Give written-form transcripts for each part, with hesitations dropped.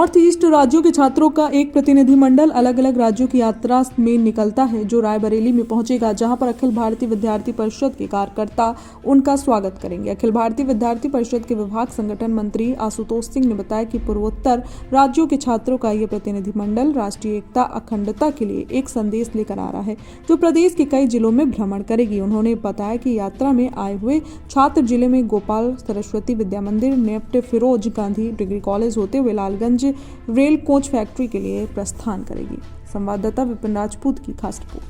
North east राज्यों के छात्रों का एक प्रतिनिधिमंडल अलग अलग राज्यों की यात्रा में निकलता है, जो रायबरेली में पहुंचेगा, जहां पर अखिल भारतीय विद्यार्थी परिषद के कार्यकर्ता उनका स्वागत करेंगे। अखिल भारतीय विद्यार्थी परिषद के विभाग संगठन मंत्री आशुतोष सिंह ने बताया कि पूर्वोत्तर राज्यों के छात्रों का यह प्रतिनिधिमंडल राष्ट्रीय एकता अखंडता के लिए एक संदेश लेकर आ रहा है, जो प्रदेश के कई जिलों में भ्रमण करेगी। उन्होंने बताया कि यात्रा में आए हुए छात्र जिले में गोपाल सरस्वती विद्या मंदिर, नेफ्ट, फिरोज गांधी डिग्री कॉलेज होते हुए लालगंज रेल कोच फैक्ट्री के लिए प्रस्थान करेगी। संवाददाता विपिन राजपूत की खास रिपोर्ट।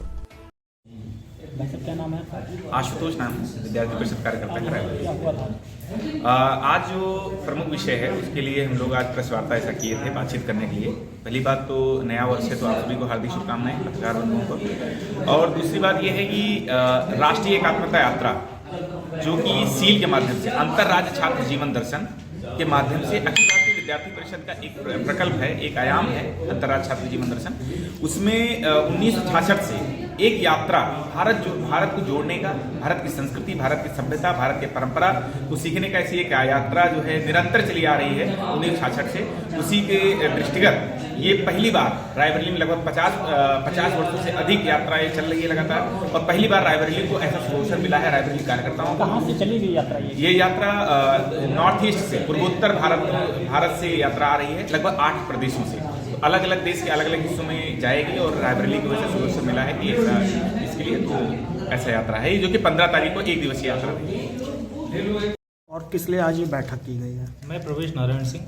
क्या नाम है? आशुतोष नाम विद्यार्थी परिषद कार्यकर्ता है। आज जो प्रमुख विषय है उसके लिए हम लोग आज प्रेस वार्ता ऐसा किए थे बातचीत करने के लिए। पहली बात तो नया वर्ष है, तो आप सभी को हार्दिक शुभकामनाएं पत्रकार बंधुओं को। और दूसरी बात यह है कि राष्ट्रीय एकात्मता यात्रा जो कि सील के माध्यम से अंतर्राज्य छात्र जीवन दर्शन के माध्यम से अखिल भारतीय विद्यार्थी परिषद का एक प्रकल्प है, एक आयाम है अंतर्राज्य छात्र जीवन दर्शन। उसमें 1966 से एक यात्रा भारत को जोड़ने का, भारत की संस्कृति, भारत की सभ्यता, भारत की परंपरा को सीखने का ऐसी एक यात्रा जो है निरंतर चली आ रही है 1966 से। उसी के दृष्टिगत ये पहली बार रायबरेली में लगभग 50 वर्षों से अधिक यात्राएं चल रही है लगातार, और पहली बार रायबरेली को ऐसा अवसर मिला है रायबरेली कार्यकर्ताओं को। कहाँ से चली गई यात्रा? ये यात्रा नॉर्थ ईस्ट से, पूर्वोत्तर भारत से यात्रा आ रही है, लगभग 8 प्रदेशों से। अलग अलग देश के अलग अलग हिस्सों में जाएगी, और रायबरेली को ऐसा अवसर मिला है कि ऐसा इसके लिए तो ऐसा यात्रा है जो कि 15 तारीख को एक दिवसीय यात्रा है। और किस लिए आज ये बैठक की गई है? मैं प्रवेश नारायण सिंह,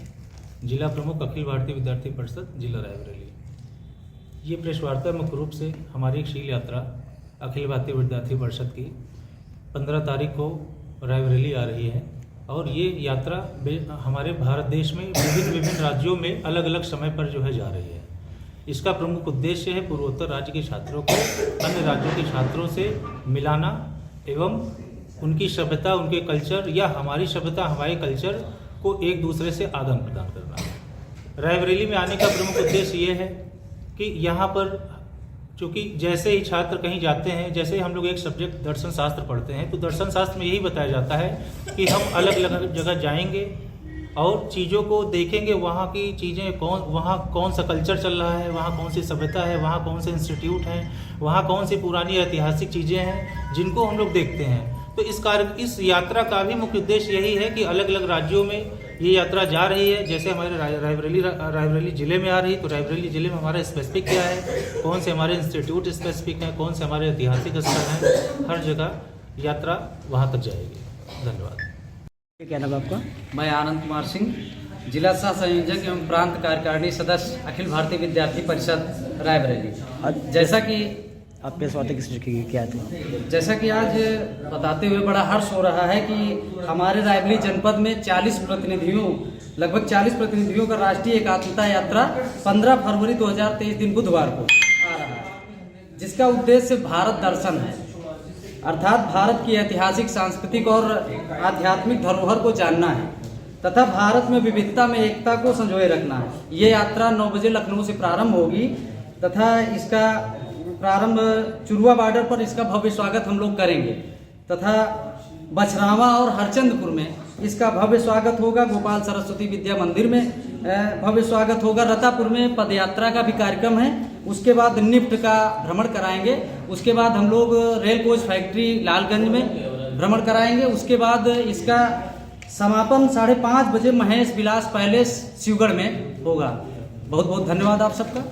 जिला प्रमुख अखिल भारतीय विद्यार्थी परिषद जिला रायबरेली। ये प्रेस वार्ता मुख्य रूप से हमारी एक शील यात्रा अखिल भारतीय विद्यार्थी परिषद की 15 तारीख को रायबरेली आ रही है, और ये यात्रा हमारे भारत देश में विभिन्न राज्यों में अलग अलग समय पर जो है जा रही है। इसका प्रमुख उद्देश्य है पूर्वोत्तर राज्य के छात्रों को अन्य राज्यों के छात्रों से मिलाना एवं उनकी सभ्यता, उनके कल्चर या हमारी सभ्यता, हमारे कल्चर को एक दूसरे से आदान प्रदान करना। रायबरेली में आने का प्रमुख उद्देश्य ये है कि यहाँ पर चूँकि जैसे ही छात्र कहीं जाते हैं, जैसे ही हम लोग एक सब्जेक्ट दर्शन शास्त्र पढ़ते हैं, तो दर्शन शास्त्र में यही बताया जाता है कि हम अलग अलग जगह जाएंगे और चीज़ों को देखेंगे, वहाँ की चीज़ें वहाँ कौन सा कल्चर चल रहा है, वहाँ कौन सी सभ्यता है, वहाँ कौन से इंस्टीट्यूट हैं, वहाँ कौन सी पुरानी ऐतिहासिक चीज़ें हैं जिनको हम लोग देखते हैं। तो इस यात्रा का भी मुख्य उद्देश्य यही है कि अलग अलग राज्यों में ये यात्रा जा रही है। जैसे हमारे रायबरेली ज़िले में आ रही, तो रायबरेली ज़िले में हमारा स्पेसिफिक क्या है, कौन से हमारे इंस्टीट्यूट स्पेसिफिक हैं, कौन से हमारे ऐतिहासिक स्थल हैं, हर जगह यात्रा वहाँ तक जाएगी। धन्यवाद। क्या नाम आपका? मैं आनंद कुमार सिंह, जिला सह संयोजक एवं प्रांत कार्यकारिणी सदस्य अखिल भारतीय विद्यार्थी परिषद रायबरेली। जैसा कि आप प्रेस वार्ता किस की क्या थी? जैसा कि आज बताते हुए बड़ा हर्ष हो रहा है कि हमारे रायबरेली जनपद में लगभग 40 प्रतिनिधियों का राष्ट्रीय एकात्मता यात्रा 15 फरवरी 2023 दिन बुधवार को आ रहा है, जिसका उद्देश्य भारत दर्शन है, अर्थात भारत की ऐतिहासिक, सांस्कृतिक और आध्यात्मिक धरोहर को जानना है तथा भारत में विविधता में एकता को संजोए रखना है। ये यात्रा 9 बजे लखनऊ से प्रारंभ होगी तथा इसका प्रारंभ चुरुआ बॉर्डर पर इसका भव्य स्वागत हम लोग करेंगे, तथा बछरावा और हरचंदपुर में इसका भव्य स्वागत होगा। गोपाल सरस्वती विद्या मंदिर में भव्य स्वागत होगा। रतापुर में पदयात्रा का भी कार्यक्रम है। उसके बाद निफ्ट का भ्रमण कराएंगे। उसके बाद हम लोग रेल कोच फैक्ट्री लालगंज में भ्रमण कराएंगे। उसके बाद इसका समापन 5:30 बजे महेश विलास पैलेस शिवगढ़ में होगा। बहुत बहुत धन्यवाद आप सबका।